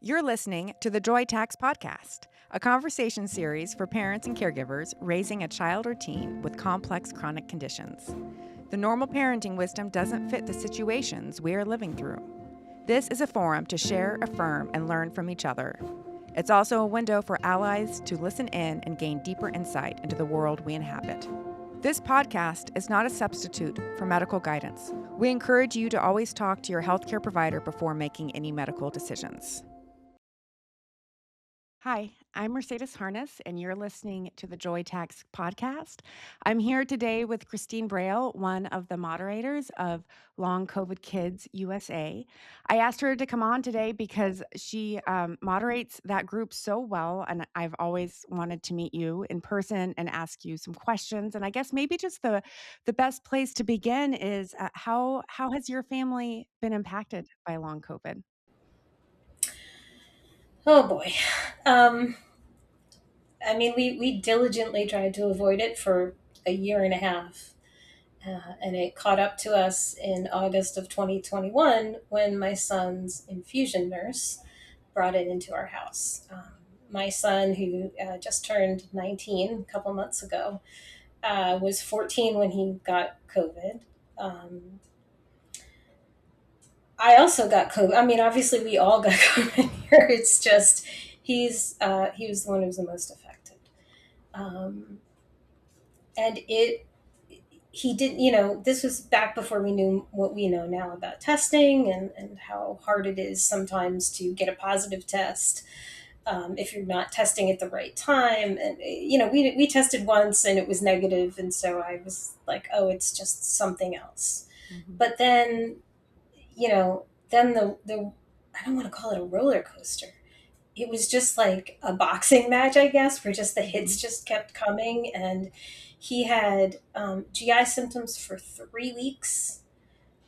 You're listening to the Joy Tax Podcast, a conversation series for parents and caregivers raising a child or teen with complex chronic conditions. The normal parenting wisdom doesn't fit the situations we are living through. This is a forum to share, affirm, and learn from each other. It's also a window for allies to listen in and gain deeper insight into the world we inhabit. This podcast is not a substitute for medical guidance. We encourage you to always talk to your healthcare provider before making any medical decisions. Hi, I'm Mercedes Harness, and you're listening to the Joy Tax Podcast. I'm here today with Christine Braile, one of the moderators of Long COVID Kids USA. I asked her to come on today because she moderates that group so well, and I've always wanted to meet you in person and ask you some questions. And I guess maybe just the best place to begin is how has your family been impacted by long COVID? Oh boy. Um, we diligently tried to avoid it for a year and a half. And it caught up to us in August of 2021 when my son's infusion nurse brought it into our house. My son, who just turned 19 a couple months ago, was 14 when he got COVID. Um, I also got COVID. I mean, obviously, we all got COVID here. It's just he was the one who was the most affected. Um, and he didn't, this was back before we knew what we know now about testing and how hard it is sometimes to get a positive test if you're not testing at the right time. And, we tested once and it was negative. And so I was like, oh, it's just something else. Mm-hmm. But then, then the I don't want to call it a roller coaster. It was just like a boxing match, I guess, where just the hits just kept coming. And he had GI symptoms for 3 weeks.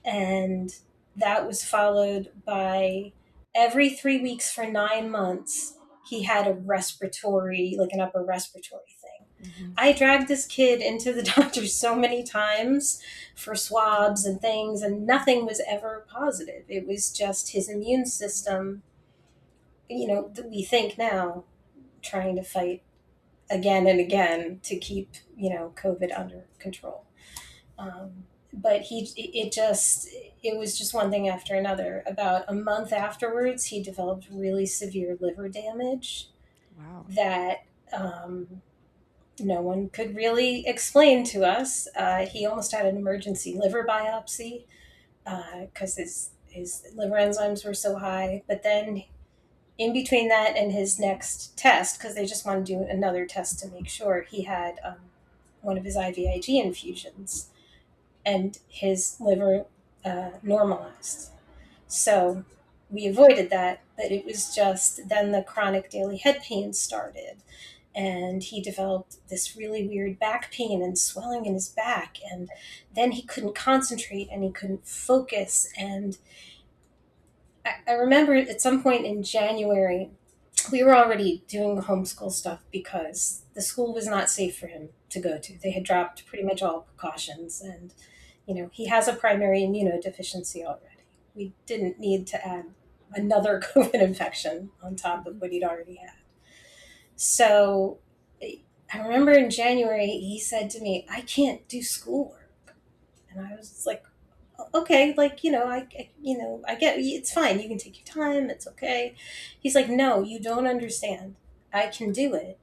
And that was followed by every 3 weeks for 9 months, he had a respiratory, like an upper respiratory thing. Mm-hmm. I dragged this kid into the doctor so many times for swabs and things, and nothing was ever positive. It was just his immune system, that we think now, trying to fight again and again to keep, COVID under control. But it was just one thing after another. About a month afterwards, he developed really severe liver damage Wow. that no one could really explain to us. He almost had an emergency liver biopsy because his liver enzymes were so high. But then in between that and his next test, because they just want to do another test to make sure, he had one of his IVIG infusions, and his liver normalized. So we avoided that, but it was just then the chronic daily head pain started. And he developed this really weird back pain and swelling in his back. And then he couldn't concentrate and he couldn't focus. And I remember at some point in January, we were already doing homeschool stuff because the school was not safe for him to go to. They had dropped pretty much all precautions. And, he has a primary immunodeficiency already. We didn't need to add another COVID infection on top of what he'd already had. So I remember in January, he said to me, I can't do schoolwork. And I was like, okay, like, I get it's fine. You can take your time. It's okay. He's like, no, you don't understand. I can do it.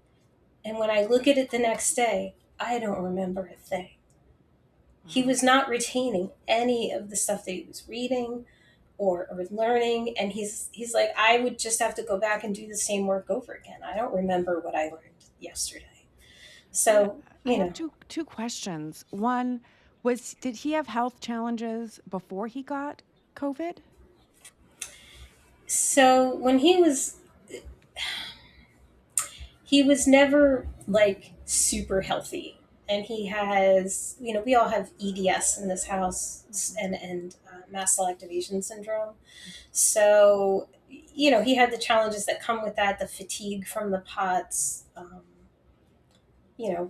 And when I look at it the next day, I don't remember a thing. He was not retaining any of the stuff that he was reading or learning. And he's like, I would just have to go back and do the same work over again. I don't remember what I learned yesterday. So, I have two questions. One did he have health challenges before he got COVID? so when he was never like super healthy. And he has, we all have EDS in this house and mast cell activation syndrome. So, he had the challenges that come with that, the fatigue from the POTS,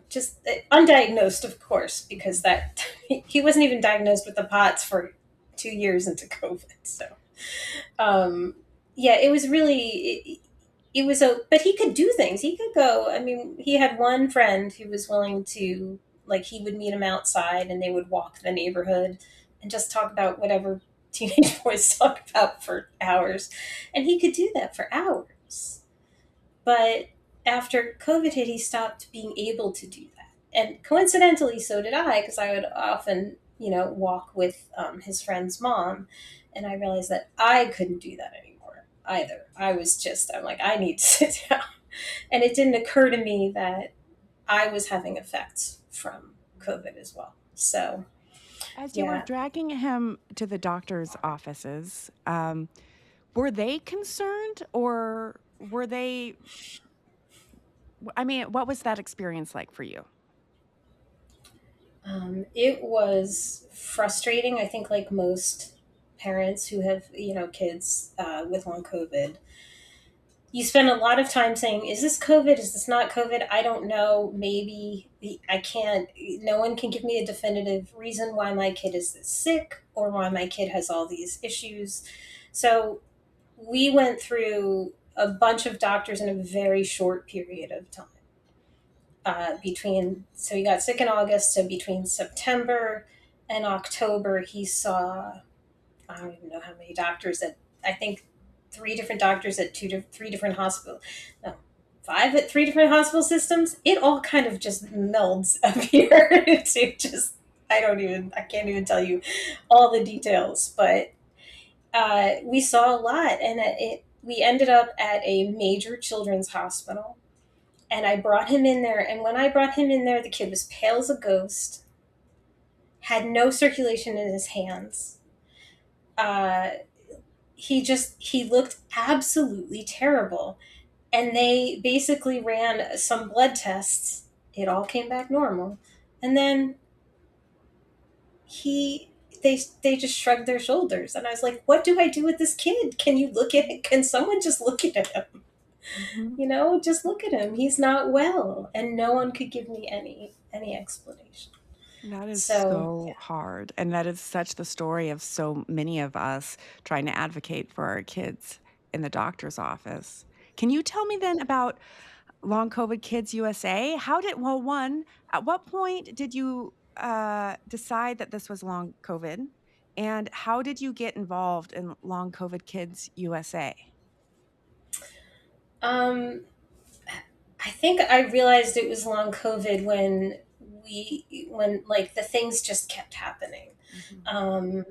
just undiagnosed, of course, because that he wasn't even diagnosed with the POTS for 2 years into COVID. So, um, yeah, it was really it was a but he could do things. He could go. I mean, he had one friend who was willing to, like, he would meet him outside and they would walk the neighborhood and just talk about whatever teenage boys talk about for hours. And he could do that for hours. But after COVID hit, he stopped being able to do that. And coincidentally, so did I, because I would often, walk with his friend's mom. And I realized that I couldn't do that anymore either. I'm like, I need to sit down. And it didn't occur to me that I was having effects from COVID as well. So, As you were yeah. dragging him to the doctor's offices, were they concerned or were they? I mean, what was that experience like for you? It was frustrating. I think, like most parents who have, kids with long COVID, you spend a lot of time saying, is this COVID? Is this not COVID? I don't know. Maybe I can't, no one can give me a definitive reason why my kid is this sick or why my kid has all these issues. So we went through a bunch of doctors in a very short period of time. So he got sick in August. So between September and October, he saw, I don't even know how many doctors at, I think, three different doctors at three different hospitals. No, five at three different hospital systems. It all kind of just melds up here to just, I can't even tell you all the details, but we saw a lot. And we ended up at a major children's hospital. And I brought him in there. And when I brought him in there, the kid was pale as a ghost, had no circulation in his hands. Uh, he looked absolutely terrible. And they basically ran some blood tests. It all came back normal. And then he they just shrugged their shoulders. And I was like, what do I do with this kid? Can you look at it? Can someone just look at him? Mhm. Just look at him. He's not well. And no one could give me any explanation. That is So, so yeah. hard, and that is such the story of so many of us trying to advocate for our kids in the doctor's office. Can you tell me then about Long COVID Kids USA? Well, 1, at what point did you, decide that this was long COVID, and how did you get involved in Long COVID Kids USA? Um, I think I realized it was long COVID when like the things just kept happening. Mhm. Um,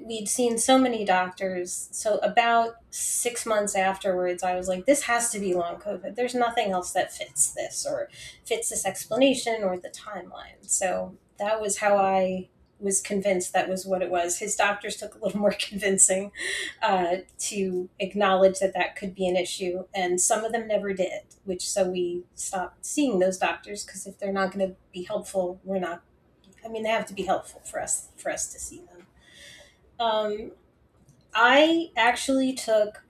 we'd seen so many doctors. So about 6 months afterwards, I was like, this has to be long COVID. There's nothing else that fits this or fits this explanation or the timeline. So that was how I was convinced that was what it was. His doctors took a little more convincing to acknowledge that that could be an issue, and some of them never did. Which so we stopped seeing those doctors because if they're not going to be helpful, we're not. I mean, they have to be helpful for us to see them. Um, I actually took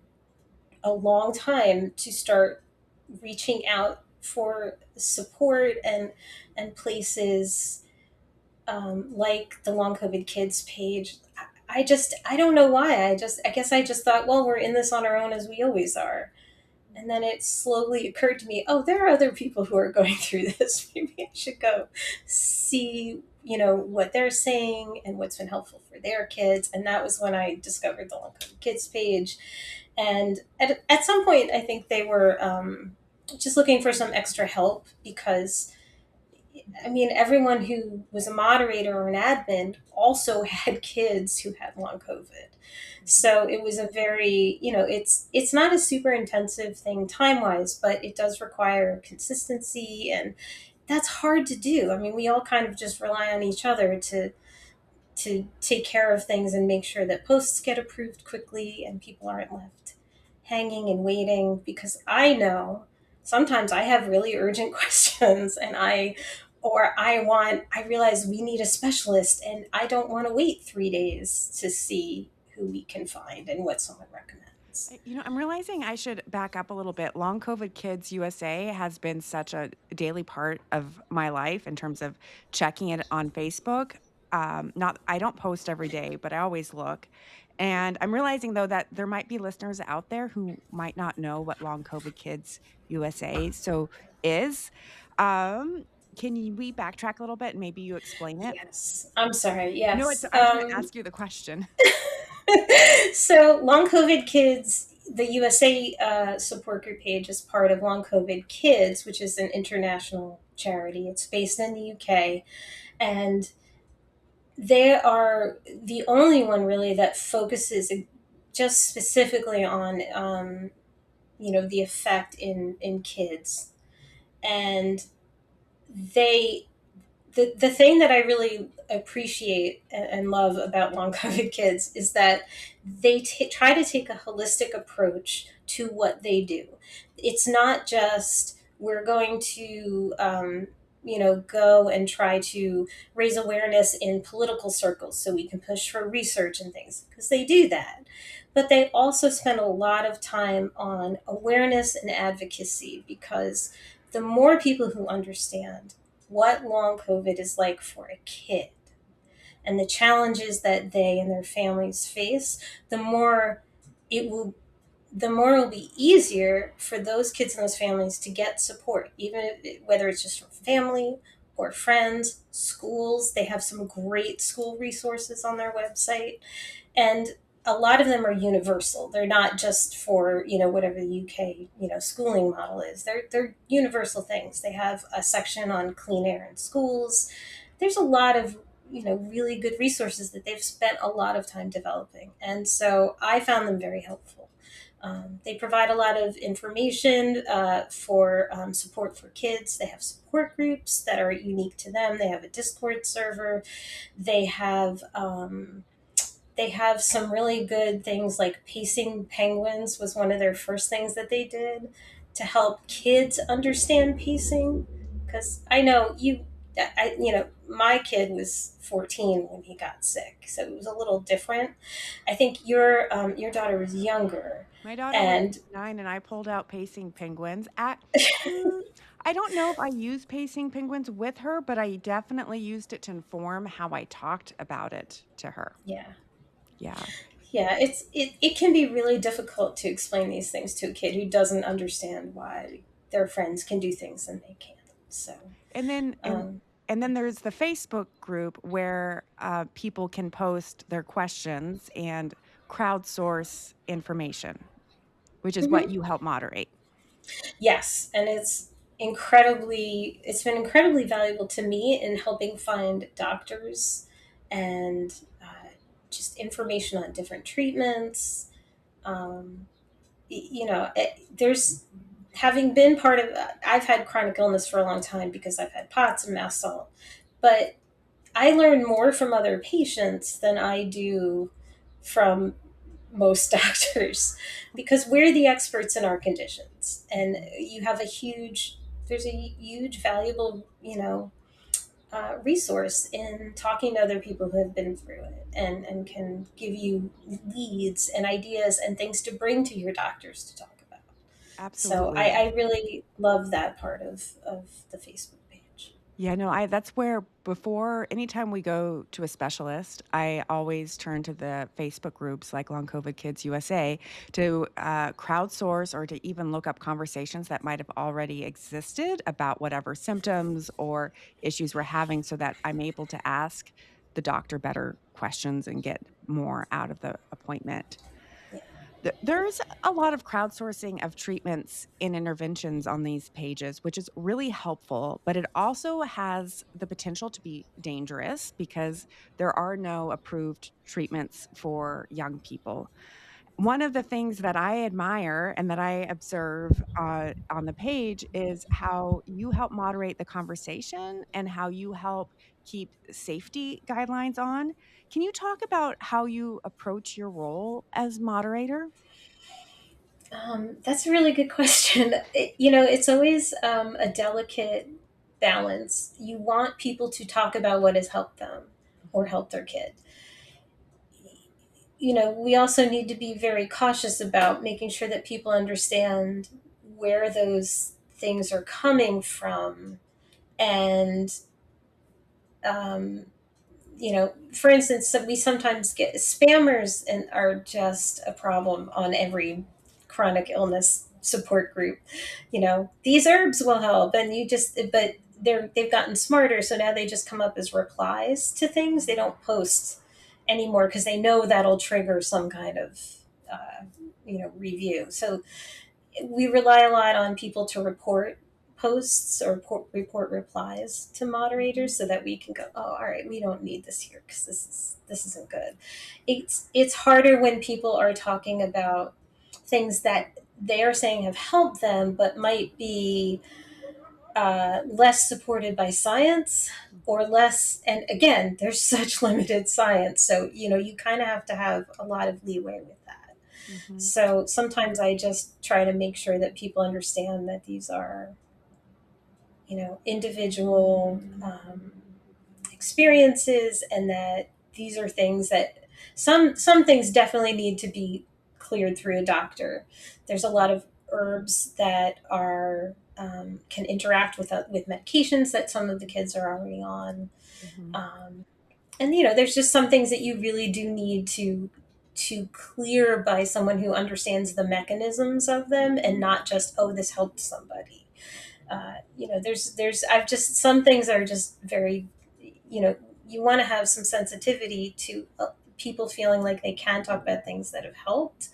a long time to start reaching out for support and places like the Long COVID Kids page. I don't know why. I guess I just thought, well, we're in this on our own as we always are. And then it slowly occurred to me, oh, there are other people who are going through this. Maybe I should go see, what they're saying and what's been helpful for their kids. And that was when I discovered the Long COVID Kids page. And at some point, I think they were just looking for some extra help because I mean, everyone who was a moderator or an admin also had kids who had long COVID. So it was a very, it's not a super intensive thing time wise, but it does require consistency, and that's hard to do. I mean, we all kind of just rely on each other to take care of things and make sure that posts get approved quickly and people aren't left hanging and waiting, because I know sometimes I have really urgent questions and I realize we need a specialist and I don't want to wait 3 days to see who we can find and what someone recommends. I'm realizing I should back up a little bit. Long COVID Kids USA has been such a daily part of my life in terms of checking it on Facebook. Not I don't post every day, but I always look. And I'm realizing though that there might be listeners out there who might not know what Long COVID Kids USA is. Um, we backtrack a little bit and maybe you explain it? Yes. I'm sorry. No, it's Yes. I was going to ask you the question. So, Long COVID Kids, the USA support group page is part of Long COVID Kids, which is an international charity. It's based in the UK, and they are the only one really that focuses just specifically on, the effect in kids. And they the thing that I really appreciate and love about long COVID kids is that they try to take a holistic approach to what they do. It's not just we're going to go and try to raise awareness in political circles so we can push for research and things, because they do that, but they also spend a lot of time on awareness and advocacy, because the more people who understand what long COVID is like for a kid and the challenges that they and their families face, the more it will it will be easier for those kids and those families to get support, even whether it's just from family or friends, schools. They have some great school resources on their website, and a lot of them are universal. They're not just for whatever the UK schooling model is. They're universal things. They have a section on clean air in schools. There's a lot of really good resources that they've spent a lot of time developing, and so I found them very helpful. They provide a lot of information for support for kids. They have support groups that are unique to them. They have a Discord server. They have some really good things, like pacing penguins was one of their first things that they did to help kids understand pacing. Because I know my kid was 14 when he got sick, so it was a little different. I think your daughter was younger, My daughter was and 9 and I pulled out pacing penguins. Mm, I don't know if I used pacing penguins with her, but I definitely used it to inform how I talked about it to her. yeah. Yeah. Yeah, it can be really difficult to explain these things to a kid who doesn't understand why their friends can do things and they can't. So, And then and um, and then there's the Facebook group where people can post their questions and crowdsource information, which is what mhm. you help moderate. Yes, and it's been incredibly valuable to me in helping find doctors and just information on different treatments. Um, there's having been part of I've had chronic illness for a long time because I've had POTS and mast cell, but I learn more from other patients than I do from most doctors, because we're the experts in our conditions, and there's a huge valuable resource in talking to other people who have been through it, and can give you leads and ideas and things to bring to your doctors to talk about. So Absolutely. I really love that part of the Facebook page. Yeah, no, I that's where before anytime we go to a specialist, I always turn to the Facebook groups like Long COVID Kids USA to crowdsource or to even look up conversations that might have already existed about whatever symptoms or issues we're having so that I'm able to ask the doctor better questions and get more out of the appointment. Yeah. There's a lot of crowdsourcing of treatments and interventions on these pages, which is really helpful, but it also has the potential to be dangerous because there are no approved treatments for young people. One of the things that I admire and that I observe on the page is how you help moderate the conversation and how you help keep safety guidelines on. Can you talk about how you approach your role as moderator? That's a really good question. It's always a delicate balance. You want people to talk about what has helped them or helped their kid. We also need to be very cautious about making sure that people understand where those things are coming from, and for instance, we sometimes get spammers and are just a problem on every chronic illness support group. These herbs will help, and but they've gotten smarter, so now they just come up as replies to things. They don't post anymore because they know that'll trigger some kind of review. So we rely a lot on people to report posts or report replies to moderators so that we can go, oh, all right, we don't need this here because this isn't good. It's harder when people are talking about things that they are saying have helped them but might be less supported by science, or less, and again, there's such limited science, so you kind of have to have a lot of leeway with that. Mm-hmm. So sometimes I just try to make sure that people understand that these are, individual experiences, and that these are things that some things definitely need to be cleared through a doctor. There's a lot of herbs that are can interact with medications that some of the kids are already on. Mm-hmm. And there's just some things that you really do need to clear by someone who understands the mechanisms of them, and not just, oh, this helped somebody. There's I've just some things are just very, you know you want to have some sensitivity to people feeling like they can talk about things that have helped,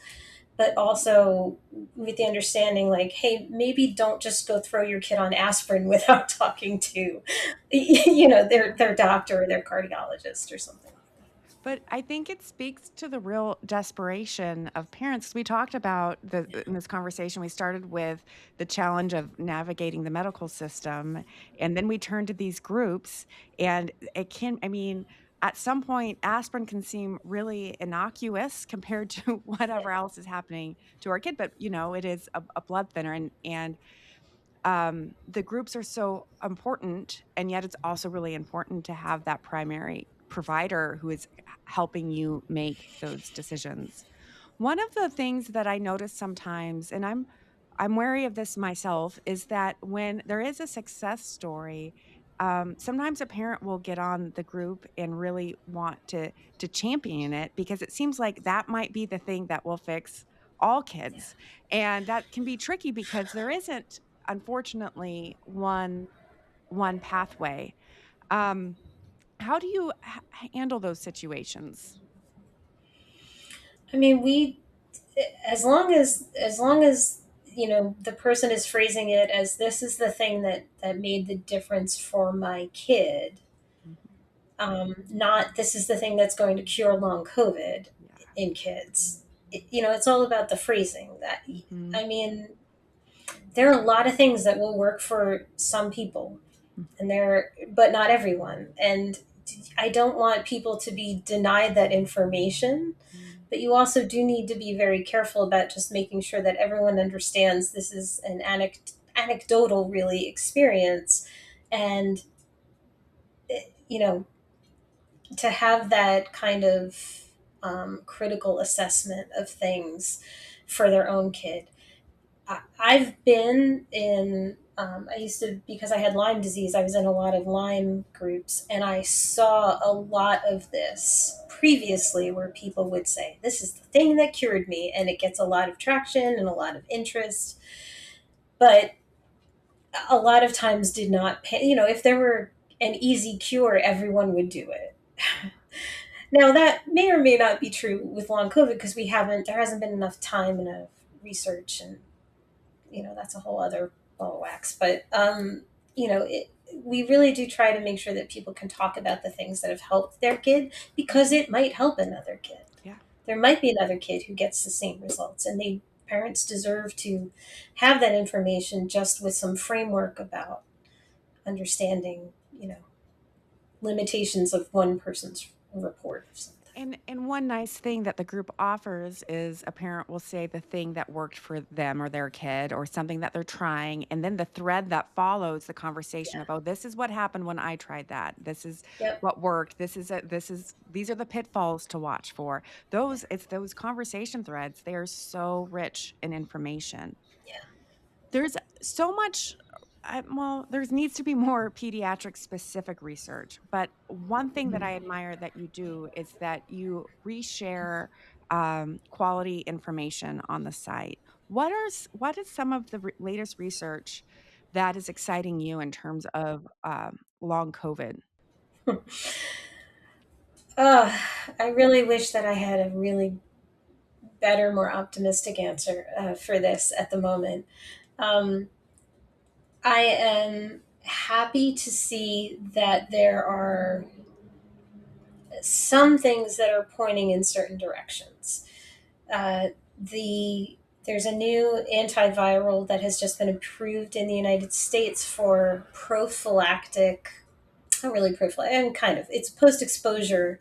but also with the understanding, like, hey, maybe don't just go throw your kid on aspirin without talking to their doctor or their cardiologist or something. But I think it speaks to the real desperation of parents. We talked about in this conversation, we started with the challenge of navigating the medical system, and then we turned to these groups, and I mean, at some point, aspirin can seem really innocuous compared to Yeah, whatever else is happening to our kid, but it is a blood thinner, and the groups are so important, and yet it's also really important to have that primary provider who is helping you make those decisions. One of the things that I notice sometimes, and I'm wary of this myself, is that when there is a success story, sometimes a parent will get on the group and really want to champion it because it seems like that might be the thing that will fix all yeah. kids, and that can be tricky because there isn't, unfortunately, one pathway. Um, how do you handle those situations? I mean, as long as the person is phrasing it as, this is the thing that made the difference for my kid, Mhm. not this is the thing that's going to cure long COVID Yeah. in kids. It's all about the phrasing. Mhm. I mean, there are a lot of things that will work for some people, but not everyone. And I don't want people to be denied that information, Mhm. but you also do need to be very careful about just making sure that everyone understands this is an anecdotal, really, experience. And, you know, to have that kind of critical assessment of things for their own kid. I've been in, I used to, because I had Lyme disease, I was in a lot of Lyme groups, and I saw a lot of this previously where people would say, this is the thing that cured me, and it gets a lot of traction and a lot of interest. But a lot of times did not pay, if there were an easy cure, everyone would do it. Now, that may or may not be true with long COVID because there hasn't been enough time, and enough research, and that's a whole other ball of wax. But we really do try to make sure that people can talk about the things that have helped their kid, because Mhm. it might help another kid. Yeah. There might be another kid who gets the same results, and parents deserve to have that information, just with some framework about understanding, limitations of one person's report of something. And one nice thing that the group offers is a parent will say the thing that worked for them or their kid or something that they're trying, and then the thread that follows the conversation Yeah. of, "Oh, this is what happened when I tried that. This is Yep. what worked. These are the pitfalls to watch for." It's those conversation threads. They are so rich in information. Yeah. There's so much Well, there needs to be more pediatric specific research. But one thing that I admire that you do is that you reshare quality information on the site. What is some of the latest research that is exciting you in terms of long COVID? Uh, I really wish that I had a really better, more optimistic answer for this at the moment. Um, I am happy to see that there are some things that are pointing in certain directions. Uh, the There's a new antiviral that has just been approved in the United States for prophylactic, not really prophylactic, and kind of, it's post exposure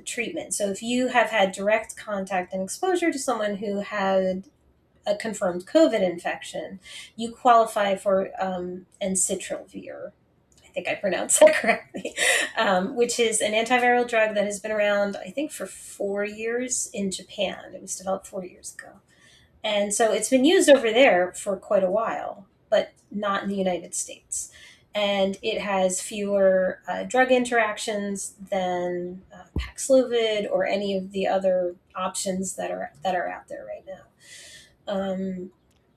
treatment. So if you have had direct contact and exposure to someone who had a confirmed COVID infection, you qualify for ensitrelvir. I think I pronounced that correctly, which is an antiviral drug that has been around, I think, for 4 years in Japan. It was developed 4 years ago. And so it's been used over there for quite a while, but not in the United States. And it has fewer drug interactions than Paxlovid or any of the other options that are out there right now. Um,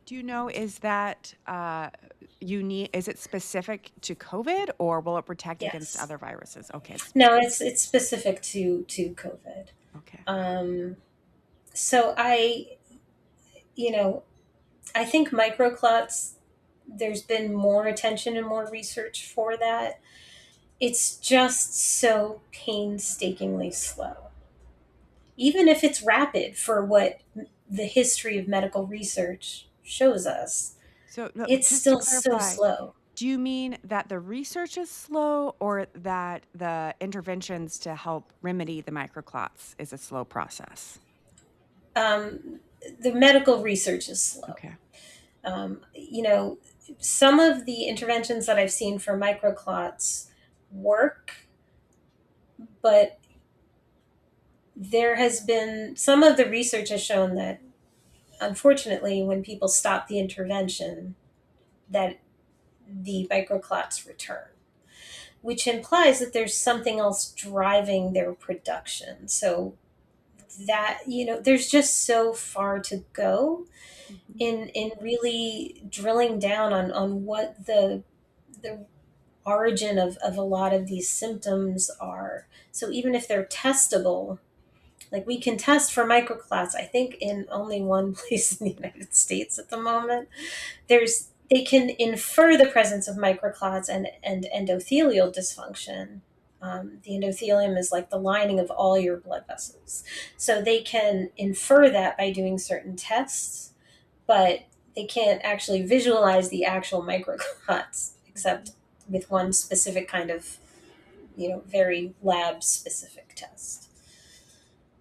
Do you know, is that unique? Is it specific to COVID or will it protect against yes. other viruses? Okay, No, it's specific to COVID. okay. Um, so you know, I think microclots. There's been more attention and more research for that. It's just so painstakingly slow. Even if it's rapid for what the history of medical research shows us, So no, it's just to still so clarify, slow. do you mean that the research is slow or that the interventions to help remedy the microclots is a slow process? Um, the medical research is slow. Okay. You know, some of the interventions that I've seen for microclots work, but there has been some of the research has shown that unfortunately when people stop the intervention that the microclots return, which implies that there's something else driving their production. So that, there's just so far to go Mhm. in really drilling down on what the origin of a lot of these symptoms are. So even if they're testable, like we can test for microclots, I think in only one place in the United States at the moment. They can infer the presence of microclots and endothelial dysfunction. The endothelium is like the lining of all your blood vessels. So they can infer that by doing certain tests, but they can't actually visualize the actual microclots except Mhm. with one specific kind of, very lab specific test.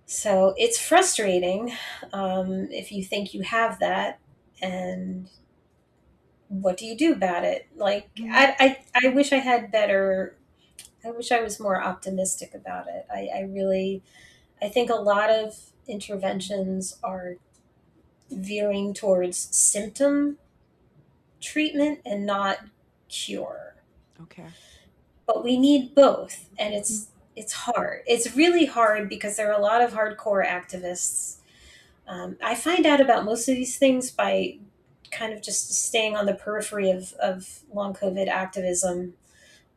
So it's frustrating if you think you have that, and what do you do about it? Like Mhm. I wish I had better. I wish I was more optimistic about it. I really I think a lot of interventions are veering towards symptom treatment and not cure. Okay. But we need both, and Mhm. it's hard. It's really hard because there are a lot of hardcore activists. I find out about most of these things by kind of just staying on the periphery of long COVID activism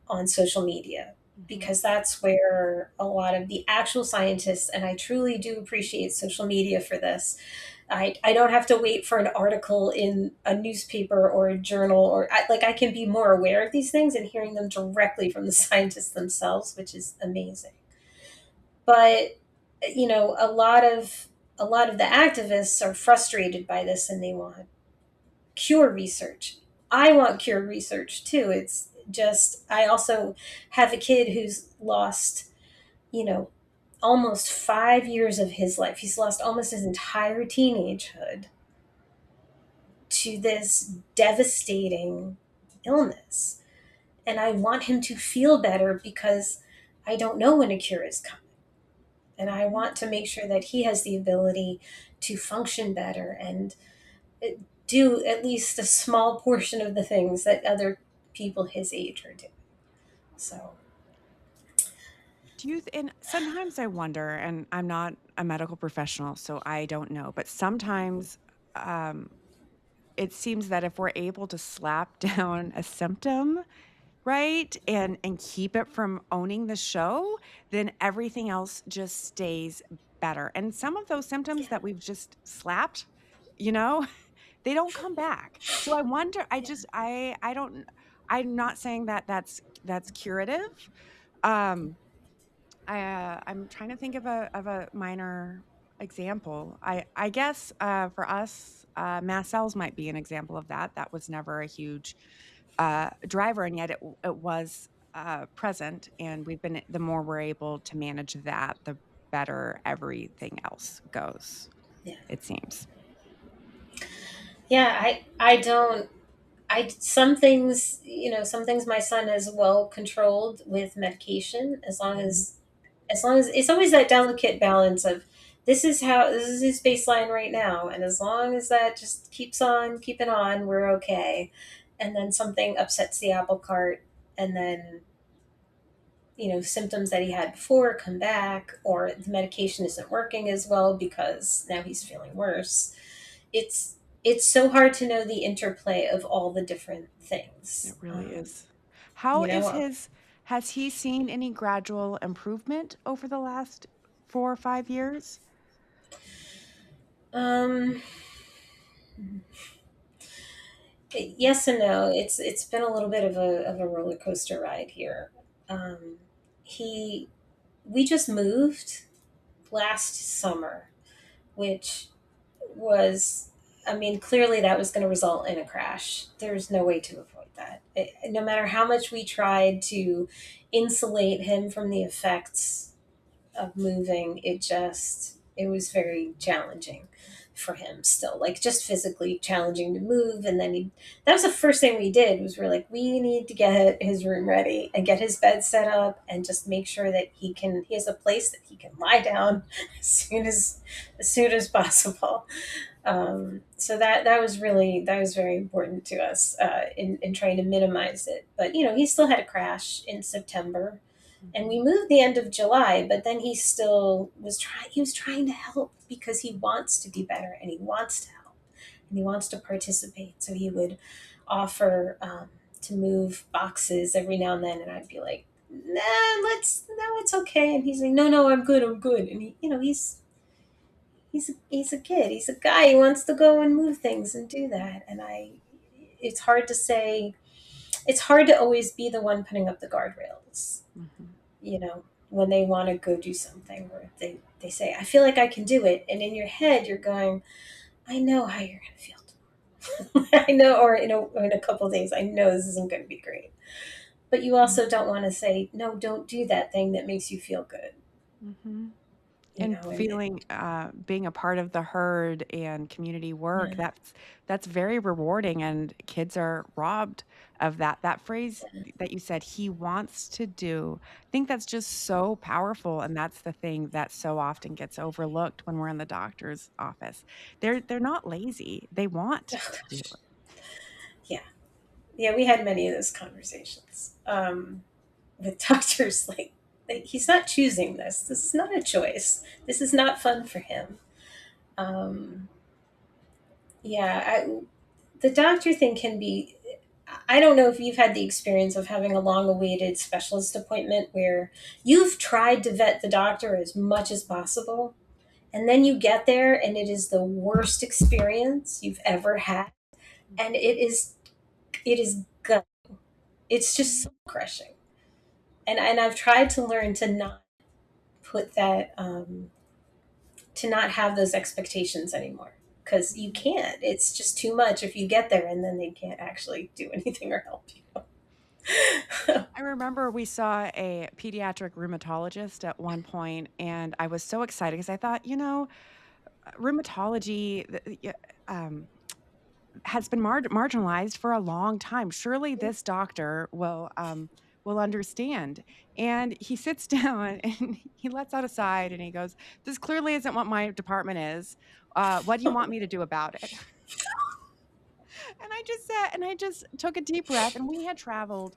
on social media, Mhm. because that's where a lot of the actual scientists, and I truly do appreciate social media for this. I don't have to wait for an article in a newspaper or a journal, or I can be more aware of these things and hearing them directly from the scientists themselves, which is amazing. But a lot of the activists are frustrated by this and they want cure research. I want cure research too. It's just I also have a kid who's lost, you know, almost 5 years of his life. He's lost almost his entire teenagehood to this devastating illness. And I want him to feel better because I don't know when a cure is coming. And I Mhm. want to make sure that he has the ability to function better and do at least a small portion of the things that other people his age are doing. So, Do you and sometimes I wonder, and I'm not a medical professional, so I don't know, but sometimes, um, it seems that if we're able to slap down a symptom, right, and keep it from owning the show, then everything else just stays better, and some of those symptoms yeah, that we've just slapped, you know, they don't come back. So I wonder I yeah, just I don't I'm not saying that that's curative, um I'm trying to think of a minor example. I guess, for us, mast cells might be an example of that. That was never a huge, driver, and yet it was, present, and we've been the more we're able to manage that, the better everything else goes, yeah. it seems. Yeah, I don't I some things, some things my son is well controlled with medication, Mhm. as long as it's always that delicate balance of this is his baseline right now, and as long as that just keeps on keeping on, we're okay. And then something upsets the apple cart, and then symptoms that he had before come back, or the medication isn't working as well because now he's feeling worse. It's so hard to know the interplay of all the different It things. really is. How You is know, his Has he seen any gradual improvement over the last 4 or 5 years? um, yes and no. It's been a little bit of a roller coaster ride here. Um, he We just moved last summer, which was, I mean, clearly that was going to result in a crash. There's no way to avoid that. No matter how much we tried to insulate him from the effects of moving, it was very challenging for him still, like just physically challenging to move. And then that was the first thing we did, was we're like, we need to get his room ready and get his bed set up and just make sure that he has a place that he can lie down as soon as possible. So that was very important to us, in trying to minimize it. But he still had a crash in September, and we Mhm. moved the end of July. But then he still was trying. He was trying to help because he wants to be better, and he wants to help, and he wants to participate. So he would offer, to move boxes every now and then, and I'd be like, "Nah, no, it's okay." And he's like, "No, no, I'm good." And he's a kid. He's a guy. He wants to go and move things and do that. And it's hard to say. It's hard to always be the one putting up the guardrails. Mhm. When they want to go do something, or they say, "I feel like I can do it," and in your head you're going, "I know how you're going to feel tomorrow." I know, or in a couple of days, I know this isn't going to be great. But you also don't want to say, "No, don't do that thing that makes you feel good." Mhm. You And know, and feeling, being a part of the herd and community work, yeah, that's very rewarding, and kids are robbed of that. That phrase that you said, "He wants to do," I think that's just so powerful, and that's the thing that so often gets overlooked when we're in the doctor's office. They're not lazy, they want to do it. yeah. Yeah, we had many of those conversations, with doctors. Like, he's not choosing this. This is not a choice. This is not fun for him. Um, yeah, the doctor thing can be. I don't know if you've had the experience of having a long awaited specialist appointment where you've tried to vet the doctor as much as possible, and then you get there and it is the worst experience you've ever had. And it is gut. It's just soul crushing. And I've tried to learn to not put that, to not have those expectations anymore, because you Mhm. can't. It's just too much if you get there and then they can't actually do anything or help you. I remember we saw a pediatric rheumatologist at one point, and I was so excited because I thought, rheumatology, has been marginalized for a long time. Surely this doctor will understand. And he sits down and he lets out a sigh and he goes, "This clearly isn't what my department is. What do you want me to do about it?" I just sat and I just took a deep breath, and we had traveled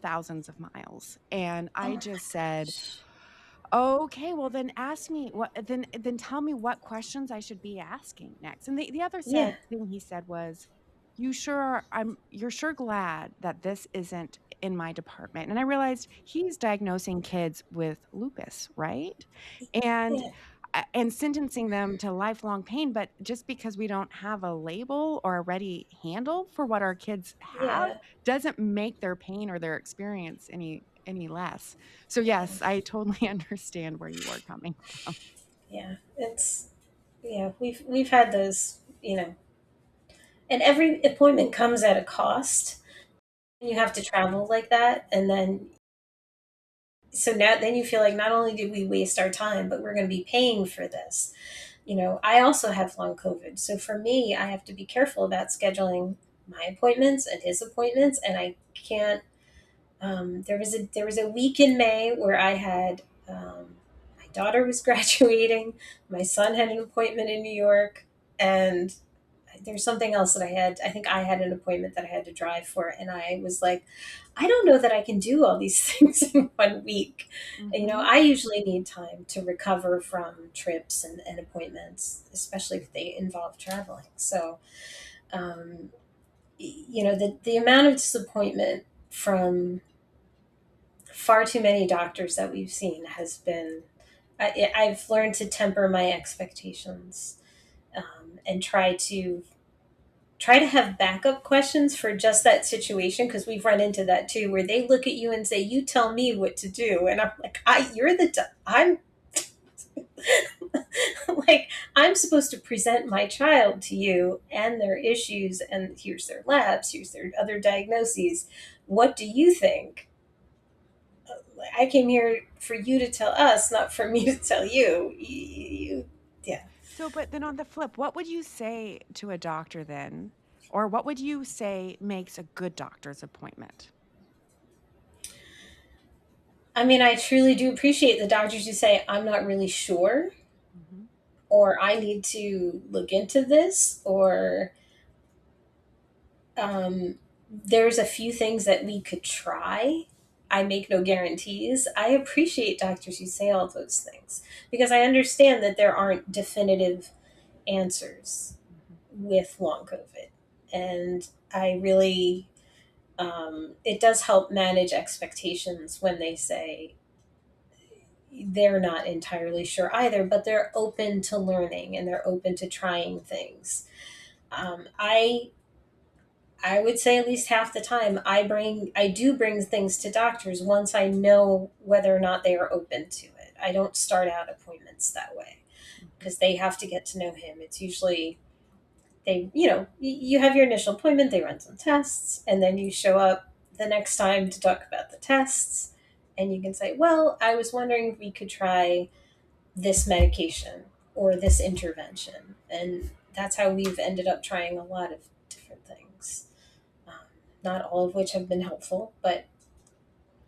thousands of miles, and Oh I my just said, gosh. "Okay, well, then ask me what then tell me what questions I should be asking next." And the other Yeah, said thing he said was, you're sure glad that this isn't in my department." And I realized he's diagnosing kids with lupus, right? And yeah, and sentencing them to lifelong pain, but just because we don't have a label or a ready handle for what our kids have yeah, doesn't make their pain or their experience any less. So yeah, yes, I totally understand where you are coming from. yeah. It's yeah. We've had those, and every appointment comes at a cost. You have to travel like that, and then so now then you feel like not only did we waste our time, but we're going to be paying for this. I also have long COVID, so for me, I have to be careful about scheduling my appointments and his appointments, and I can't. There was a week in May where I had my daughter was graduating, my son had an appointment in New York, and there's something else that I had. I think I had an appointment that I had to drive for, and I was like, I don't know that I can do all these things in 1 week. Mhm. I usually need time to recover from trips and appointments, especially if they involve traveling. So, um, the amount of disappointment from far too many doctors that we've seen has been. I've learned to temper my expectations, and try to have backup questions for just that situation, because we've run into that too, where they look at you and say, "You tell me what to do," and I'm like, I'm like, I'm supposed to present my child to you and their issues, and here's their labs, here's their other diagnoses. What do you think? I came here for you to tell us, not for me to tell you. Yeah. So, but then on the flip, what would you say to a doctor then? Or what would you say makes a good doctor's appointment? I mean, I truly do appreciate the doctors who say, I'm not really sure, Mhm. or I need to look into this, or there's a few things that we could try. I make no guarantees. I appreciate doctors who say all those things, because I understand that there aren't definitive answers Mhm. with long COVID. And I really, it does help manage expectations when they say they're not entirely sure either, but they're open to learning and they're open to trying things. Um, I I would say at least half the time I do bring things to doctors once I know whether or not they are open to it. I don't start out appointments that way, Mhm. because they have to get to know him. It's usually you have your initial appointment, they run some tests, and then you show up the next time to talk about the tests, and you can say, "Well, I was wondering if we could try this medication or this intervention." And that's how we've ended up trying a lot of different things. Um, Not all of which have been helpful, but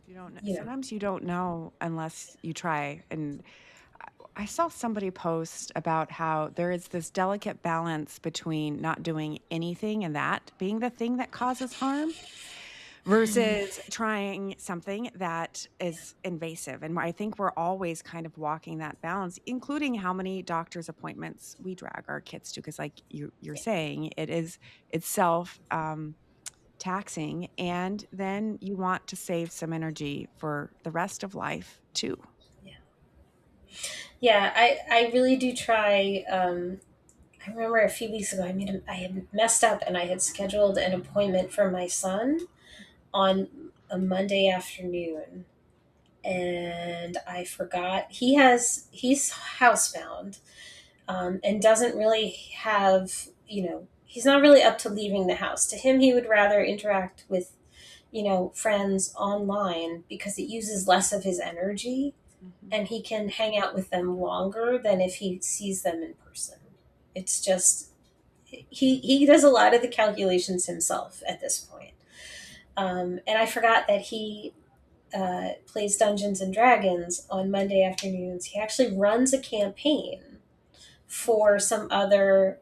You don't kn you know, sometimes you don't know unless you try, and I saw somebody post about how there is this delicate balance between not doing anything and that being the thing that causes harm versus trying something that is invasive. And I think we're always kind of walking that balance, including how many doctor's appointments we drag our kids to. Because, like you're yeah, saying, it is itself taxing, and then you want to save some energy for the rest of life too. yeah, yeah. I really do try. I remember a few weeks ago, I had messed up and I had scheduled an appointment for my son on a Monday afternoon, and I forgot he's housebound, and doesn't really have, he's not really up to leaving the house. To him, he would rather interact with, friends online, because it uses less of his energy, Mhm. and he can hang out with them longer than if he sees them in person. It's just, he does a lot of the calculations himself at this point. And I forgot that he plays Dungeons and Dragons on Monday afternoons. He actually runs a campaign for some other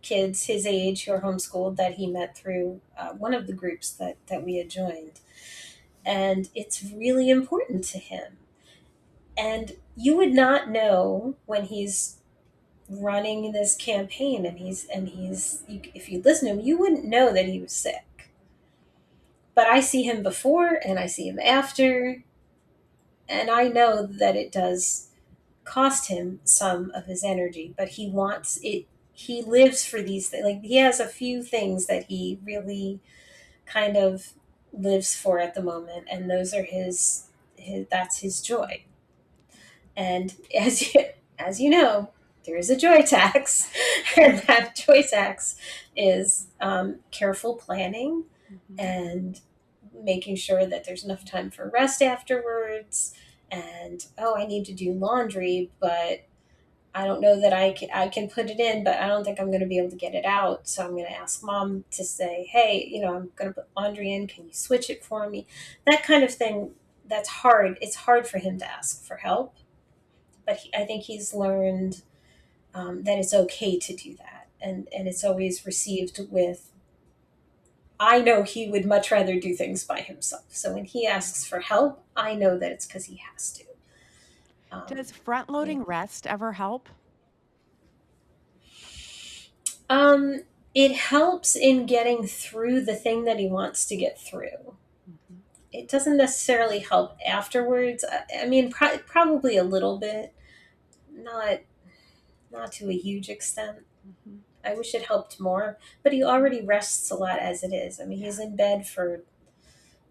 kids his age who are homeschooled that he met through one of the groups that we had joined. And it's really important to him. And you would not know when he's running this campaign if you listen to him, you wouldn't know that he was sick. But I see him before and I see him after, and I know that it does cost him some of his energy, but he wants it. He lives for these things. Like, he has a few things that he really kind of lives for at the moment, and those are his that's his joy. And as you know, there is a joy tax, and that joy tax is careful planning Mm-hmm. and making sure that there's enough time for rest afterwards. And oh, I need to do laundry, but I don't know that I can put it in, but I don't think I'm going to be able to get it out. So I'm going to ask mom to say, hey, I'm going to put laundry in. Can you switch it for me? That kind of thing. That's hard. It's hard for him to ask for help, but I think he's learned that it's okay to do that, and it's always received with. I know he would much rather do things by himself. So when he asks for help, I know that it's because he has to. Does Um, front yeah. loading rest ever help? Um, it helps in getting through the thing that he wants to get through. Mm-hmm. It doesn't necessarily help afterwards. I mean, probably a little bit, not not to a huge extent. Mm-hmm. I wish it helped more, but he already rests a lot as it is. I mean, Yeah. he's in bed for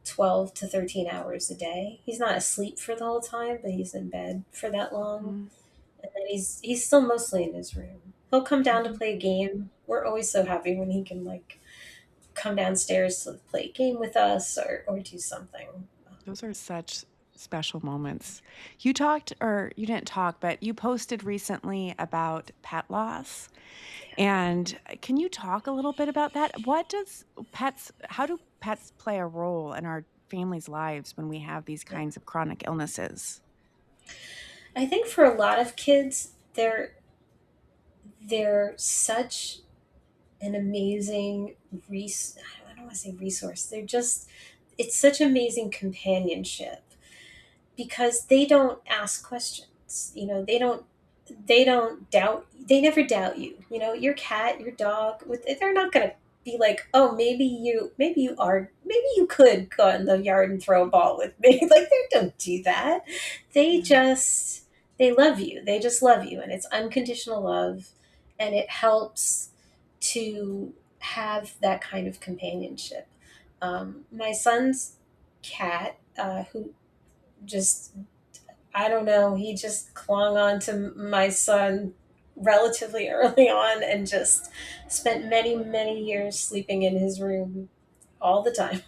12 to 13 hours a day. He's not asleep for the whole time, but he's in bed for that long. Mm-hmm. And then he's still mostly in his room. He'll come down to Mm-hmm. play a game. We're always so happy when he can, like, come downstairs to play a game with us or do something. Those are such special moments. You talked, or you didn't talk, but you posted recently about pet loss. Yeah. And can you talk a little bit about that? How do pets play a role in our families' lives when we have these Yeah. kinds of chronic illnesses? I think for a lot of kids, they're such an amazing I don't want to say resource. They're just it's such amazing companionship because they don't ask questions. They never doubt you. Your cat, your dog, they're not going to be like, "Oh, maybe you could go out in the yard and throw a ball with me." Like, they don't do that. They Yeah. just they love you. They just love you, and it's unconditional love, and it helps to have that kind of companionship. My son's cat, who just I don't know, he just clung on to my son relatively early on and just spent many, many years sleeping in his room all the time.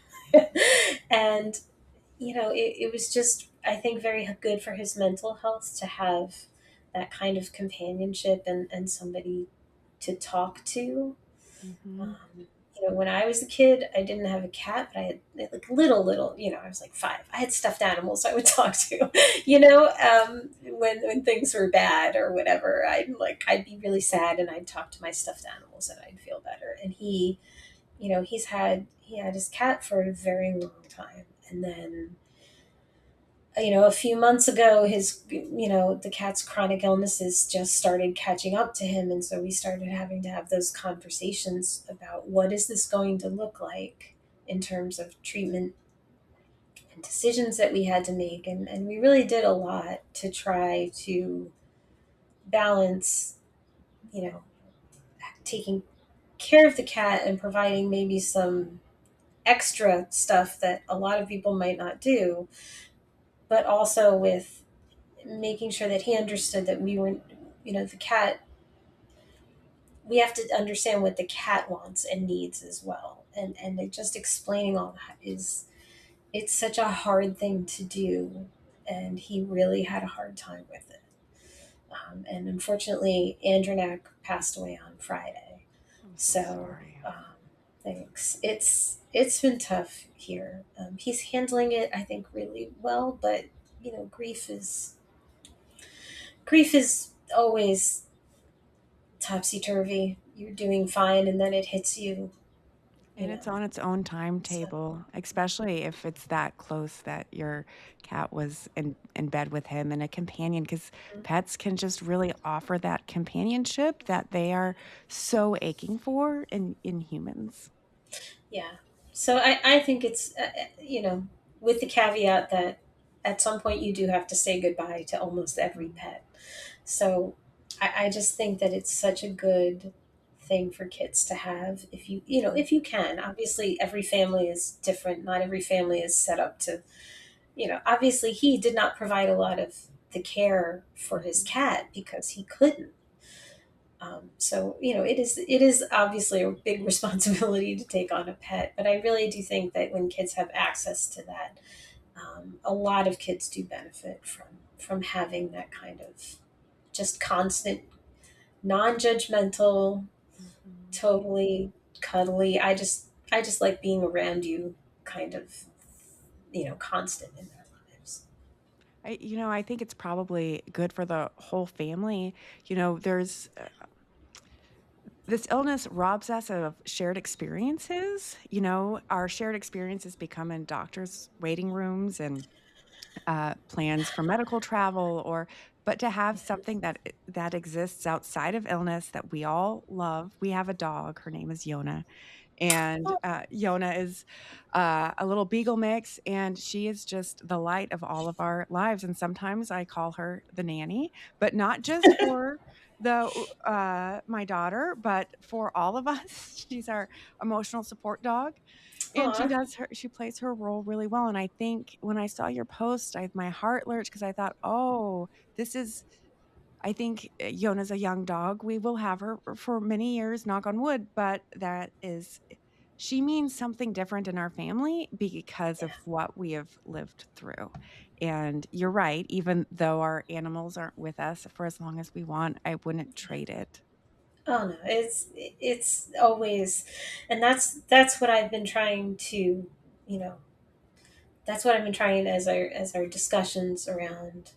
And, it was just, I think, very good for his mental health to have that kind of companionship and somebody to talk to. Mhm. um, when I was a kid, I didn't have a cat, but I had like little. I was like 5. I had stuffed animals I would talk to. When things were bad or whatever, I'd be really sad, and I'd talk to my stuffed animals, and I'd feel better. And he had his cat for a very long time, and then a few months ago, the cat's chronic illnesses just started catching up to him. And so we started having to have those conversations about what is this going to look like in terms of treatment and decisions that we had to make. And we really did a lot to try to balance, you know, taking care of the cat and providing maybe some extra stuff that a lot of people might not do, but also with making sure that he understood that we were, the cat, we have to understand what the cat wants and needs as well. And just explaining all that it's such a hard thing to do. And he really had a hard time with it. And unfortunately, Andronak passed away on Friday. I'm so So, sorry. thanks. It's been tough here. He's handling it, I think, really well, but grief is always topsy turvy. you're doing fine, and then it hits you, you And know. it's on its own So timetable, especially if it's that close that your cat was in bed with him and a companion, because pets can just really offer that companionship that they are so aching for in humans. yeah. So I think it's with the caveat that at some point you do have to say goodbye to almost every Mm, pet. So I just think that it's such a good thing for kids to have if mhm, if you can. Obviously every family is different. Not every family is set up to, obviously he did not provide a lot of the care for his mhm. cat because he couldn't. So it is obviously a big responsibility to take on a pet, but I really do think that when kids have access to that, a lot of kids do benefit from having that kind of just constant, non-judgmental, Mhm. totally cuddly. I just like being around you, kind of, constant in their lives. I think it's probably good for the whole family. There's this illness robs us of shared experiences. Our shared experiences become in doctors' waiting rooms and plans for medical travel, but to have something that exists outside of illness that we all love. We have a dog. Her name is Yona, and, Oh, Yona is, a little beagle mix, and she is just the light of all of our lives, and sometimes I call her the nanny, but not just for my daughter, but for all of us. She's our emotional support dog, and aw. she plays her role really well, and I think when I saw your post, my heart lurched because I thought, "Oh, this is." I think, Yona's a young dog. We will have her for many years, knock on wood, but she means something different in our family because Yeah. of what we have lived through. And you're right, even though our animals aren't with us for as long as we want, I wouldn't trade it. Oh no, it's always, and that's what I've been trying to, you know, that's what I've been trying as our discussions around,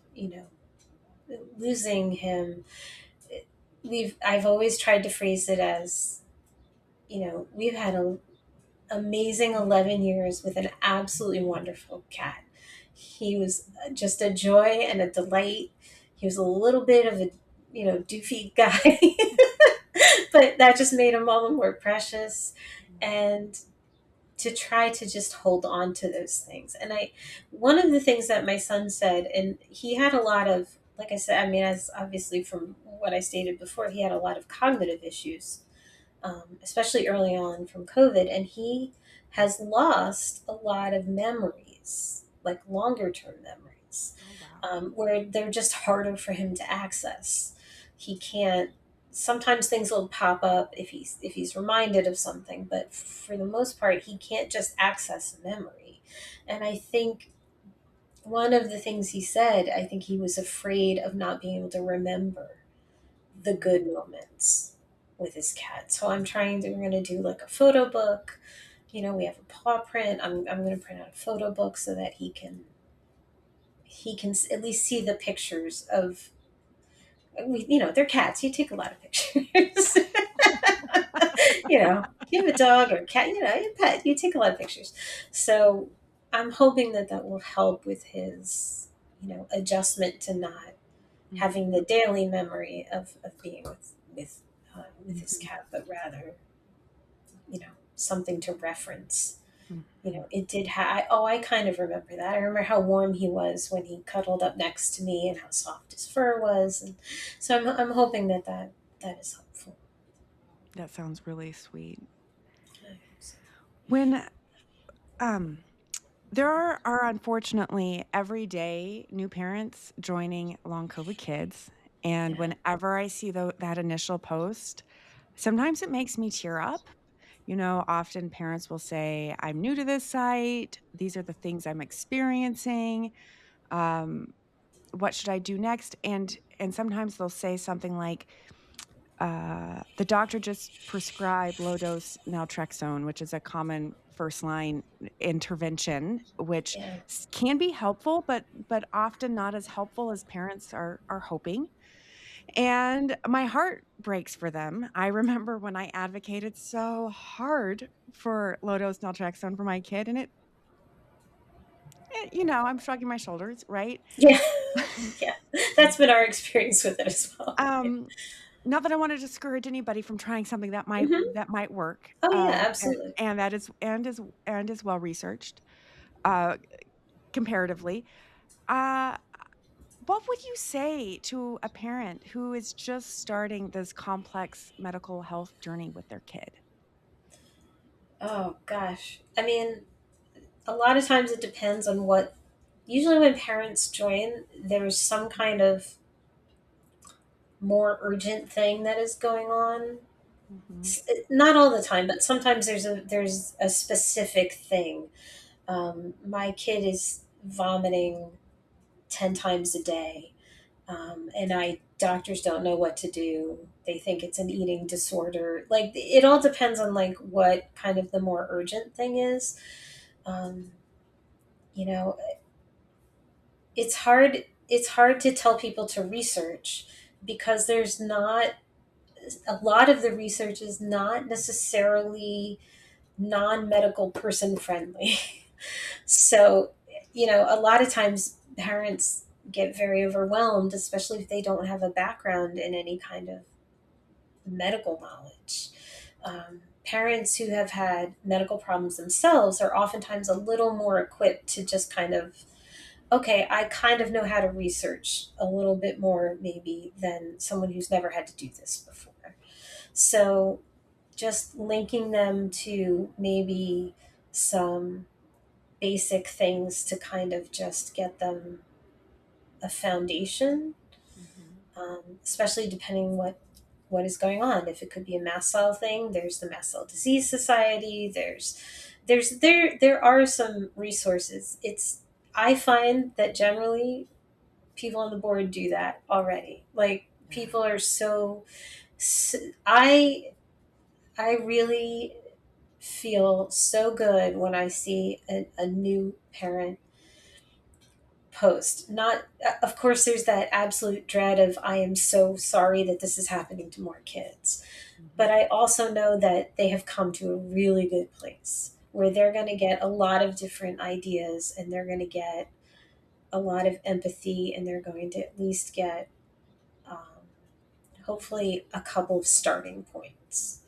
losing him. I've always tried to phrase it as, we've had an amazing 11 years with an absolutely wonderful cat. He was just a joy and a delight. He was a little bit of a, doofy guy, but that just made him all the more precious. And to try to just hold on to those things. And one of the things that my son said, and he had a lot of, like I said, I mean, as obviously from what I stated before, he had a lot of cognitive issues, especially early on from COVID. And he has lost a lot of memories, like longer term memories, Oh, wow. where they're just harder for him to access. He can't. Sometimes things will pop up if he's reminded of something, but for the most part, he can't just access a memory. And I think one of the things he said, I think he was afraid of not being able to remember the Mm. good moments with his cat. So we're going to do like a photo book. We have a paw print. I'm going to print out a photo book so that he can at least see the pictures of, they're cats. You take a lot of pictures. You have a dog or a cat, your pet, you take a lot of pictures. So I'm hoping that that will help with his, adjustment to not having the Mhm, daily memory of being with his mhm, cat, but rather, something to reference. mhm. It did I kind of remember that. I remember how warm he was when he cuddled up next to me and how soft his fur was. And so I'm hoping that is helpful. That sounds really sweet. I hope so. When, um there are unfortunately everyday new parents joining Long COVID Kids, and Yeah. whenever I see that initial post, sometimes it makes me tear up. Often parents will say, "I'm new to this site. These are the things I'm experiencing. Um, what should I do next?" And sometimes they'll say something like, the doctor just prescribed low dose naltrexone, which is a common first line intervention, which Yeah. can be helpful, but often not as helpful as parents are hoping. And my heart breaks for them. I remember when I advocated so hard for low-dose naltrexone for my kid, and I'm shrugging my shoulders, right? Yeah. Yeah. That's been our experience with it as well. Yeah. Um, Not that I wanna discourage anybody from trying something Hmm. that might work, Oh yeah, and absolutely. and is well researched, uh, comparatively. Uh, what would you say to a parent who is just starting this complex medical health journey with their kid? Oh gosh. I mean, a lot of times it depends on what. Usually, when parents join, there's some kind of more urgent thing that is going on. Mhm, Not all the time, but sometimes there's a specific thing. My kid is vomiting 10 times a day, and I doctors don't know what to do. They think it's an eating disorder. Like it all depends on like what kind of the more urgent thing is. Um, you know, it's hard. It's hard to tell people to research because there's not a lot of the research is not necessarily non-medical person friendly. So, a lot of times parents get very overwhelmed, especially if they don't have a background in any kind of medical knowledge. Parents who have had medical problems themselves are oftentimes a little more equipped to just kind of, okay, I kind of know how to research a little bit more maybe than someone who's never had to do this before. So, just linking them to maybe some basic things to kind of just get them a foundation, mhm. especially depending what is going on. If it could be a mast cell thing, there's the Mast Cell Disease Society. There are some resources. It's I find that generally people on the board do that already. Like Yeah. people are so, I really feel so good when I see a new parent post. Not, of course, there's that absolute dread of, I am so sorry that this is happening to more kids. But Mhm. I also know that they have come to a really good place where they're going to get a lot of different ideas and they're going to get a lot of empathy and they're going to at least get, um, hopefully, a couple of starting points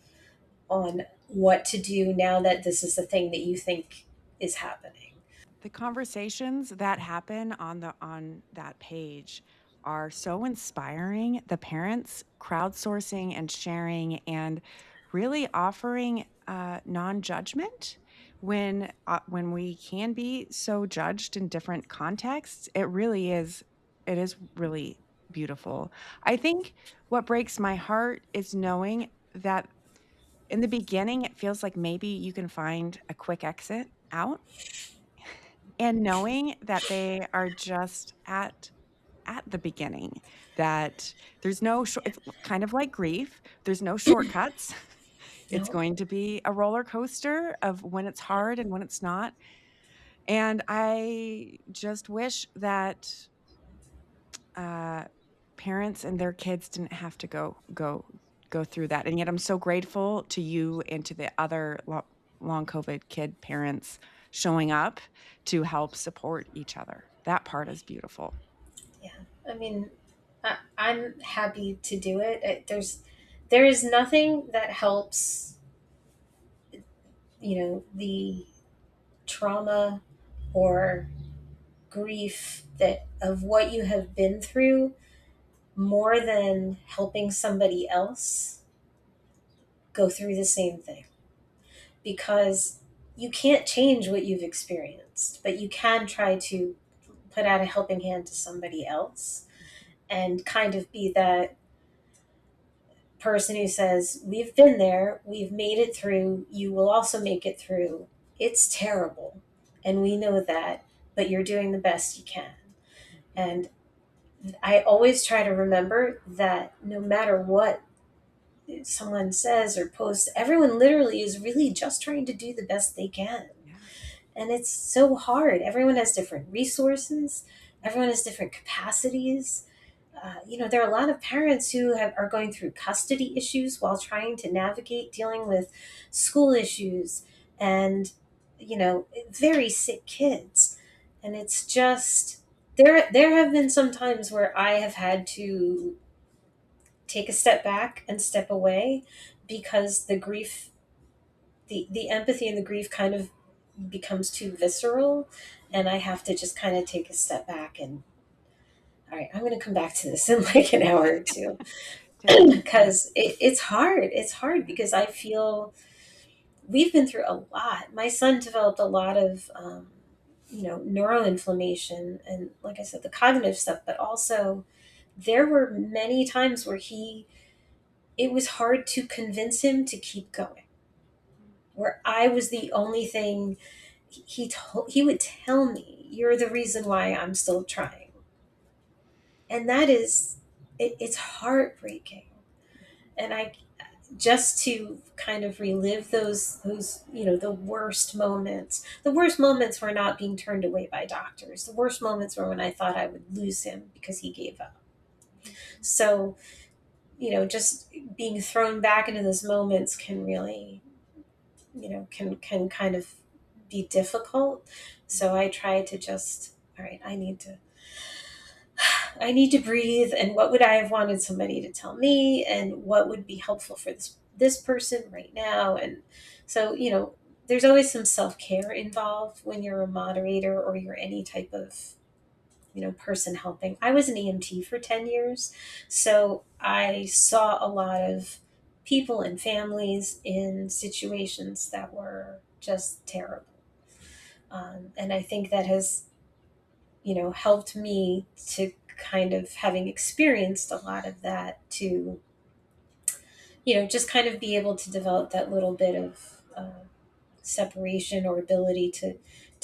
on what to do now that this is the thing that you think is happening. The conversations that happen on that page are so inspiring. The parents crowdsourcing and sharing and really offering non-judgment when we can be so judged in different contexts. It is really beautiful. I think what breaks my heart is knowing that in the beginning it feels like maybe you can find a quick exit out, and knowing that they are just at the beginning, that there's no short it's kind of like grief, there's no shortcuts. It's No. going to be a roller coaster of when it's hard and when it's not, and I just wish that, uh, parents and their kids didn't have to go through that, and yet I'm so grateful to you and to the other long COVID kid parents showing up to help support each other. That part is beautiful. Yeah, I mean, I'm happy to do it. There is nothing that helps, the trauma or grief that of what you have been through more than helping somebody else go through the same thing. Because you can't change what you've experienced, but you can try to put out a helping hand to somebody else and kind of be that person who says, we've been there, we've made it through, you will also make it through. It's terrible, and we know that, but you're doing the best you can. Mhm. And I always try to remember that no matter what someone says or posts, everyone literally is really just trying to do the best they can. Yeah. And it's so hard. Everyone has different resources, everyone has different capacities. there are a lot of parents who are going through custody issues while trying to navigate dealing with school issues and, very sick kids. And it's just, there have been some times where I have had to take a step back and step away because the empathy and the grief kind of becomes too visceral, and I have to just kind of take a step back and, all right, I'm going to come back to this in like an hour or two. Take a breath. Because it's hard. It's hard Yeah. because I feel we've been through a lot. My son developed a lot of, neuroinflammation and, like I said, the cognitive stuff, but also there were many times where it was hard to convince him to keep going. Where I was the only thing he would tell me, "You're the reason why I'm still trying," and that is, it's heartbreaking. And I just to kind of relive those the worst moments were not being turned away by doctors. The worst moments were when I thought I would lose him because he gave up. So, just being thrown back into those moments can really, can kind of be difficult. So I try to just, all right, I need to breathe. And what would I have wanted somebody to tell me? And what would be helpful for this person right now? And so, there's always some self care involved when you're a moderator or you're any type of, person helping. I was an EMT for 10 years, so I saw a lot of people and families in situations that were just terrible. And I think that has, helped me to kind of, having experienced a lot of that, to, just kind of be able to develop that little bit of separation or ability to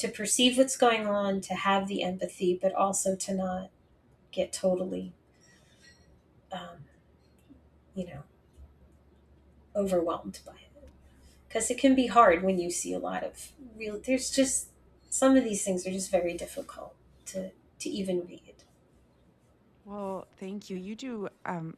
perceive what's going on, to have the empathy, but also to not get totally, um, you know, overwhelmed by it. Because it can be hard when you see a lot of there's just, some of these things are just very difficult to even read. Well, thank you. You do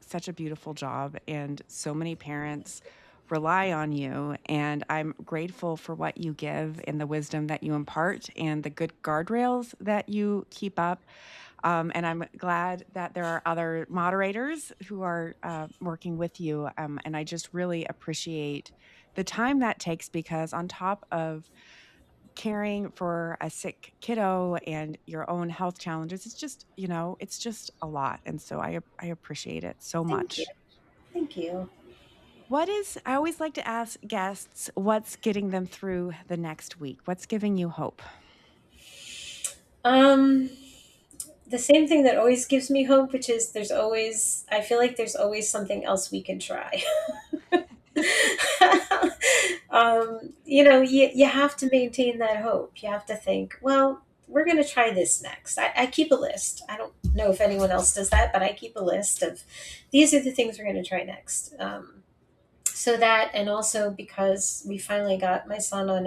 such a beautiful job, and so many parents rely on you. And I'm grateful for what you give and the wisdom that you impart and the good guardrails that you keep up. And I'm glad that there are other moderators who are working with you. And I just really appreciate the time that takes because, on top of caring for a sick kiddo and your own health challenges, it's just a lot. And so I appreciate it so Thank you. much. Thank you. I always like to ask guests what's getting them through the next week? What's giving you hope? Um, the same thing that always gives me hope, which is I feel like there's always something else we can try. You have to maintain that hope. You have to think, well, we're going to try this next. I keep a list. I don't know if anyone else does that, but I keep a list of, these are the things we're going to try next. So that, and also because we finally got my son on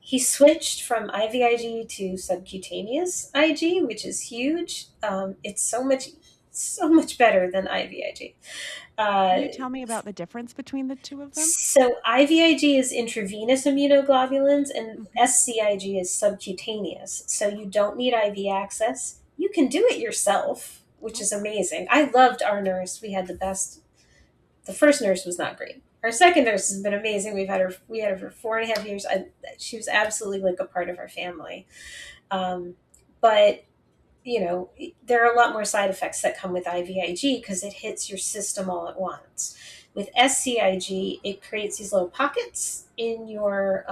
he switched from IVIG to subcutaneous IG, which is huge. It's so much better than IVIG. Can Uh, you tell me about the difference between the two of them? so IVIG is intravenous immunoglobulins, and Mhm. SCIG is subcutaneous. So you don't need IV access. You can do it yourself, which is Okay. amazing. I loved our nurse. We had the best. The first nurse was not great. Our second nurse has been amazing. We had her for 4.5 years. She was absolutely like a part of our family. But there are a lot more side effects that come with IVIG because it hits your system all at once. With SCIG, it creates these little pockets in your,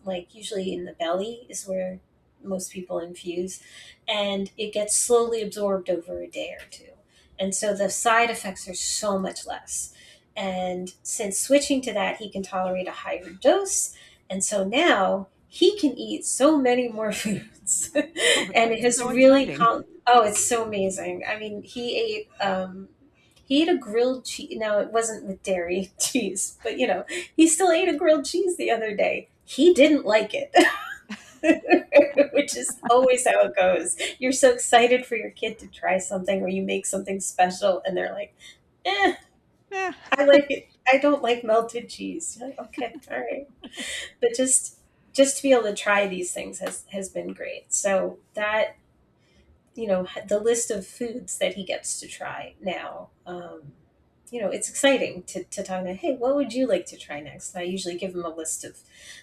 like usually in the belly is where most people infuse, and it gets slowly absorbed over a day or two. And so the side effects are so much less. And since switching to that, he can tolerate a higher dose. And so now he can eat so many more foods. Oh, And it that's has so really exciting. oh, it's so amazing. I mean, he ate a grilled cheese. Now it wasn't with dairy cheese, but he still ate a grilled cheese the other day. He didn't like it. which is always how it goes. You're so excited for your kid to try something or you make something special and they're like, eh, Yeah. I like it. I don't like melted cheese. You're like, okay, all right. But just to be able to try these things has been great. So that, the list of foods that he gets to try now, it's exciting to talk about, hey, what would you like to try next? And I usually give him a list of,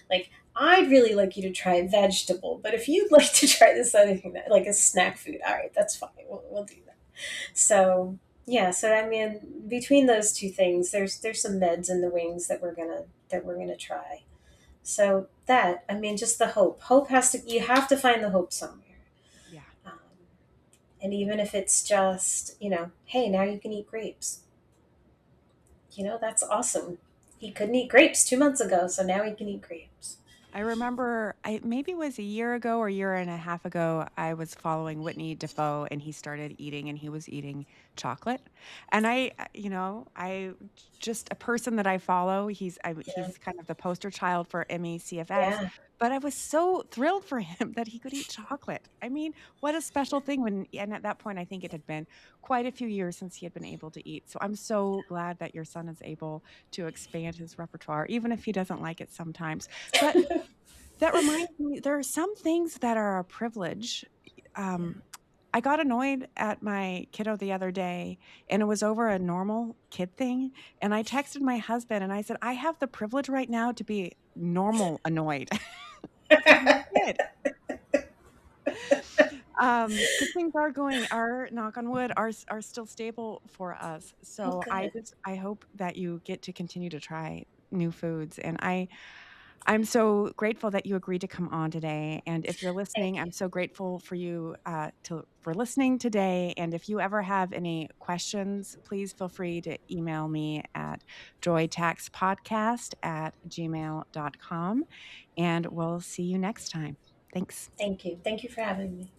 like, I'd really like you to try vegetable, but if you'd like to try this other thing, that, like a snack food, all right, that's fine. We'll do that. So, yeah, so I mean, between those two things, there's some meds in the wings that we're gonna try. So that, I mean, just the hope has to, you have to find the hope somewhere. Yeah. Um, and even if it's just, hey, now you can eat grapes. That's awesome. He couldn't eat grapes 2 months ago, so now he can eat grapes. I remember I maybe it was a year ago or a year and a half ago, I was following Whitney Defoe and he started eating and he was eating chocolate. And I just a person that I follow, Yeah. he's kind of the poster child for ME/CFS, Yeah. but I was so thrilled for him that he could eat chocolate. I mean, what a special thing and at that point, I think it had been quite a few years since he had been able to eat. So I'm so glad that your son is able to expand his repertoire, even if he doesn't like it sometimes. But that reminds me, there are some things that are a privilege. Yeah. Um, I got annoyed at my kiddo the other day, and it was over a normal kid thing. And I texted my husband and I said, I have the privilege right now to be normal annoyed at my kid. Because things are knock on wood, are still stable for us. Oh, So good. I hope that you get to continue to try new foods. And I'm so grateful that you agreed to come on today, and if you're listening, Thank I'm you. so grateful for you, for listening today, and if you ever have any questions, please feel free to email me at joytaxpodcast@gmail.com, and we'll see you next time. Thanks. Thank you. Thank you for having me.